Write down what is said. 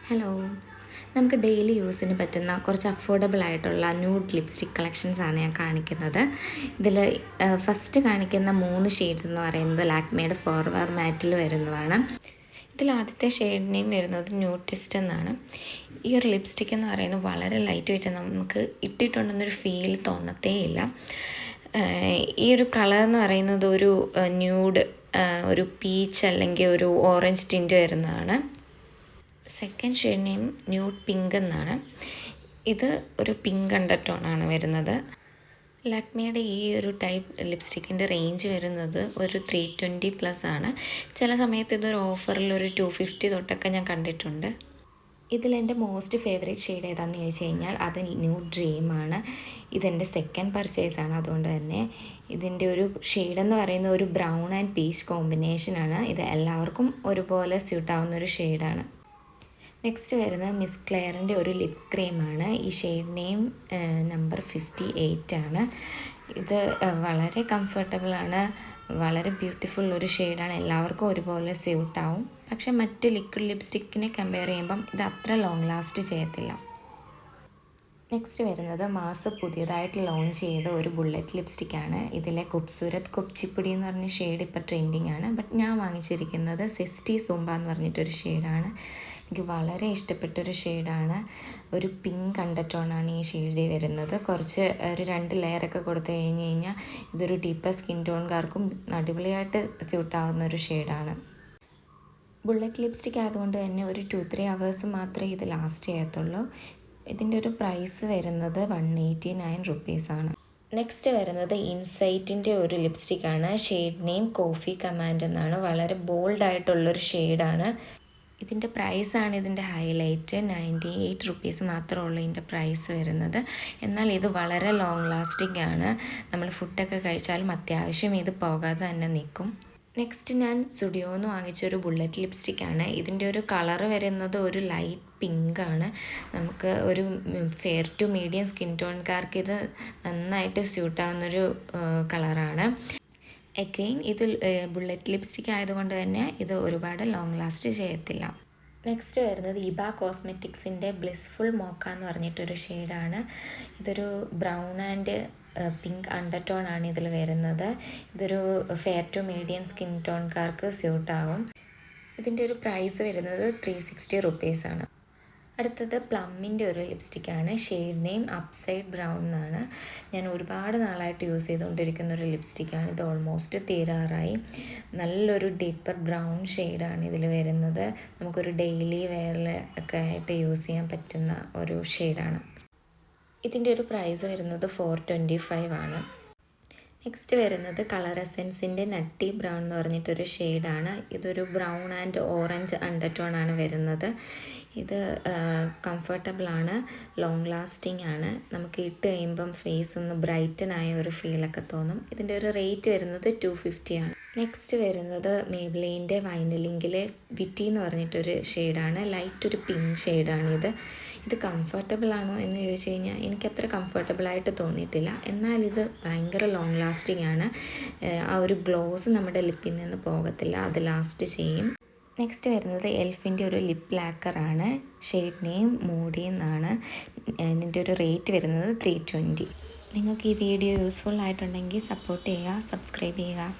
Hello, നമുക്ക് daily യൂസിന് പറ്റുന്ന കുറച്ച് അഫോർഡബിൾ ആയിട്ടുള്ള ന്യൂഡ് ലിപ്സ്റ്റിക് കളക്ഷൻസാണ് ഞാൻ കാണിക്കുന്നത്. ഇതിൽ ഫസ്റ്റ് കാണിക്കുന്ന 3 ഷെയ്ഡ്സ് എന്ന് പറയുന്നത് ലാക്മേയുടെ ഫോർവർ മാറ്റിൽ വരുന്നതാണ്. ഇതിൽ ആദ്യത്തെ ഷെയ്ഡ് നെയിം വരുന്നത് ന്യൂഡ് ട്വിസ്റ്റ് എന്നാണ്. ഈ ഒരു ലിപ്സ്റ്റിക് എന്ന് പറയുന്നത് വളരെ ലൈറ്റ് വെയിറ്റ്, നമുക്ക് ഇട്ടിട്ടുണ്ടെന്നൊരു ഫീൽ തോന്നത്തേ ഇല്ല. ഈ ഒരു കളർ എന്ന് പറയുന്നത് ഒരു ന്യൂഡ്, ഒരു പീച്ച് അല്ലെങ്കിൽ ഒരു ഓറഞ്ച് ടിൻറ്റ് വരുന്നതാണ്. Second shade name nude pink എന്നാണ്. ഇത് ഒരു പിങ്ക് അണ്ടർടോണാണ് വരുന്നത്. ലാക്മേയുടെ ഈ ഒരു ടൈപ്പ് ലിപ്സ്റ്റിക്കിൻ്റെ റേഞ്ച് വരുന്നത് ഒരു 320+ ആണ്. ചില സമയത്ത് ഇതൊരു ഓഫറിൽ ഒരു 250 തൊട്ടൊക്കെ ഞാൻ കണ്ടിട്ടുണ്ട്. ഇതിലെൻ്റെ മോസ്റ്റ് ഫേവറേറ്റ് ഷെയ്ഡ് ഏതാണെന്ന് ചോദിച്ചു കഴിഞ്ഞാൽ അത് ന്യൂഡ് ഡ്രീമാണ്. ഇതെൻ്റെ സെക്കൻഡ് പർച്ചേസാണ്. അതുകൊണ്ട് തന്നെ ഇതിൻ്റെ ഒരു ഷെയ്ഡെന്ന് പറയുന്നത് ഒരു ബ്രൗൺ ആൻഡ് പീച്ച് കോമ്പിനേഷനാണ്. ഇത് എല്ലാവർക്കും ഒരുപോലെ സ്യൂട്ടാവുന്ന ഒരു ഷെയ്ഡാണ്. നെക്സ്റ്റ് വരുന്നത് മിസ് ക്ലെയറിൻ്റെ ഒരു ലിപ് ക്രീമാണ്. ഈ ഷെയ്ഡ് നെയിം നമ്പർ 58 ആണ്. ഇത് വളരെ കംഫർട്ടബിളാണ്, വളരെ ബ്യൂട്ടിഫുൾ ഒരു ഷെയ്ഡാണ്. എല്ലാവർക്കും ഒരുപോലെ സ്യൂട്ടാവും. പക്ഷേ മറ്റ് ലിക്വിഡ് ലിപ്സ്റ്റിക്കിനെ കമ്പയർ ചെയ്യുമ്പം ഇത് അത്ര ലോങ് ലാസ്റ്റ് ചെയ്യത്തില്ല. നെക്സ്റ്റ് വരുന്നത് മാസ് പുതിയതായിട്ട് ലോഞ്ച് ചെയ്ത ഒരു ബുള്ളറ്റ് ലിപ്സ്റ്റിക്കാണ്. ഇതിലെ ഖൂബ്സൂരത് കുപ്ചിപ്പുടി എന്ന് പറഞ്ഞ ഷെയ്ഡ് ഇപ്പോൾ ട്രെൻഡിങ് ആണ്. ബട്ട് ഞാൻ വാങ്ങിച്ചിരിക്കുന്നത് സെസ്റ്റി സുംബ എന്ന് പറഞ്ഞിട്ടൊരു ഷെയ്ഡാണ്. എനിക്ക് വളരെ ഇഷ്ടപ്പെട്ടൊരു ഷെയ്ഡാണ്. ഒരു പിങ്ക് അണ്ടർടോണാണ് ഈ ഷെയ്ഡ് വരുന്നത്. കുറച്ച് ഒരു 2 ലെയറൊക്കെ കൊടുത്തു കഴിഞ്ഞ് കഴിഞ്ഞാൽ ഇതൊരു ഡീപ്പർ സ്കിൻ ടോൺകാർക്കും അടിപൊളിയായിട്ട് സ്യൂട്ടാവുന്ന ഒരു ഷെയ്ഡാണ്. ബുള്ളറ്റ് ലിപ്സ്റ്റിക് ആയതുകൊണ്ട് തന്നെ ഒരു 2-3 hours മാത്രമേ ഇത് ലാസ്റ്റ് ചെയ്യത്തുള്ളൂ. ഇതിൻ്റെ ഒരു പ്രൈസ് വരുന്നത് 189 റുപ്പീസാണ്. നെക്സ്റ്റ് വരുന്നത് ഇൻസൈറ്റിൻ്റെ ഒരു ലിപ്സ്റ്റിക്കാണ്. ഷെയ്ഡ് നെയിം കോഫി കമാൻഡ് എന്നാണ്. വളരെ ബോൾഡായിട്ടുള്ളൊരു ഷെയ്ഡാണ്. ഇതിൻ്റെ പ്രൈസാണ് ഇതിൻ്റെ ഹൈലൈറ്റ്. 98 റുപ്പീസ് മാത്രമുള്ളൂ ഇതിൻ്റെ പ്രൈസ് വരുന്നത്. എന്നാൽ ഇത് വളരെ ലോങ് ലാസ്റ്റിംഗ് ആണ്. നമ്മൾ ഫുഡൊക്കെ കഴിച്ചാലും അത്യാവശ്യം ഇത് പോകാതെ തന്നെ നിൽക്കും. നെക്സ്റ്റ് ഞാൻ സ്റ്റുഡിയോന്ന് വാങ്ങിച്ചൊരു ബുള്ളറ്റ് ലിപ്സ്റ്റിക്കാണ്. ഇതിൻ്റെ ഒരു കളറ് വരുന്നത് ഒരു ലൈറ്റ് പിങ്കാണ്. നമുക്ക് ഒരു ഫെയർ ടു മീഡിയം സ്കിൻ ടോൺകാർക്ക് ഇത് നന്നായിട്ട് സ്യൂട്ടാവുന്നൊരു കളറാണ്. അഗെയിൻ ഇത് ബുള്ളറ്റ് ലിപ്സ്റ്റിക് ആയതുകൊണ്ട് തന്നെ ഇത് ഒരുപാട് ലോങ് ലാസ്റ്റ് ചെയ്യത്തില്ല. നെക്സ്റ്റ് വരുന്നത് ഇബ കോസ്മെറ്റിക്സിൻ്റെ ബ്ലിസ്ഫുൾ മോക്ക എന്ന് പറഞ്ഞിട്ടൊരു ഷെയ്ഡാണ്. ഇതൊരു ബ്രൗൺ ആൻഡ് പിങ്ക് അണ്ടർടോൺ ആണ് ഇതിൽ വരുന്നത്. ഇതൊരു ഫെയർ ടു മീഡിയം സ്കിൻ ടോൺകാർക്ക് സ്യൂട്ടാവും. ഇതിൻ്റെ ഒരു പ്രൈസ് വരുന്നത് 360 റുപ്പീസാണ്. അടുത്തത് പ്ലമ്മിൻ്റെ ഒരു ലിപ്സ്റ്റിക്കാണ്. ഷെയ്ഡ് നെയിം അപ്സൈഡ് ബ്രൗൺ എന്നാണ്. ഞാൻ ഒരുപാട് നാളായിട്ട് യൂസ് ചെയ്തുകൊണ്ടിരിക്കുന്ന ഒരു ലിപ്സ്റ്റിക്കാണ്. ഇത് ഓൾമോസ്റ്റ് തീരാറായി. നല്ലൊരു ഡീപ്പർ ബ്രൗൺ ഷെയ്ഡാണ് ഇതിൽ വരുന്നത്. നമുക്കൊരു ഡെയിലി വെയറിൽ ഒക്കെ ആയിട്ട് യൂസ് ചെയ്യാൻ പറ്റുന്ന ഒരു ഷെയ്ഡാണ്. ഇതിൻ്റെ ഒരു പ്രൈസ് വരുന്നത് 425 ആണ്. നെക്സ്റ്റ് വരുന്നത് കളർ എസെൻസിൻ്റെ നട്ടി ബ്രൗൺ എന്ന് പറഞ്ഞിട്ടൊരു ഷെയ്ഡാണ്. ഇതൊരു ബ്രൗൺ ആൻഡ് ഓറഞ്ച് അണ്ടർടോൺ ആണ് വരുന്നത്. ഇത് കംഫർട്ടബിളാണ്, ലോങ് ലാസ്റ്റിംഗ് ആണ്. നമുക്ക് ഇട്ട് കഴിയുമ്പം ഫേസ് ഒന്ന് ബ്രൈറ്റൻ ആയ ഒരു ഫീലൊക്കെ തോന്നും. ഇതിൻ്റെ ഒരു റേറ്റ് വരുന്നത് 250 ആണ്. നെക്സ്റ്റ് വരുന്നത് മേബ്ലിൻ്റെ വൈനലിങ്കിലെ വിറ്റി എന്ന് പറഞ്ഞിട്ടൊരു ഷെയ്ഡാണ്. ലൈറ്റ് ഒരു പിങ്ക് ഷെയ്ഡാണിത്. ഇത് കംഫർട്ടബിൾ ആണോ എന്ന് ചോദിച്ചു കഴിഞ്ഞാൽ എനിക്കത്ര കംഫർട്ടബിളായിട്ട് തോന്നിയിട്ടില്ല. എന്നാൽ ഇത് ഭയങ്കര ലോങ് ലാസ്റ്റിംഗ് ആണ്. ആ ഒരു ഗ്ലോസ് നമ്മുടെ ലിപ്പിൽ നിന്ന് പോകത്തില്ല, അത് ലാസ്റ്റ് ചെയ്യും. നെക്സ്റ്റ് വരുന്നത് എൽഫിൻ്റെ ഒരു ലിപ്പ് ലാക്കറാണ്. ഷെയ്ഡ് നെയിം മൂഡി എന്നാണ്. ഇതിൻ്റെ ഒരു റേറ്റ് വരുന്നത് 320. നിങ്ങൾക്ക് ഈ വീഡിയോ യൂസ്ഫുൾ ആയിട്ടുണ്ടെങ്കിൽ സപ്പോർട്ട് ചെയ്യുക, സബ്സ്ക്രൈബ് ചെയ്യുക.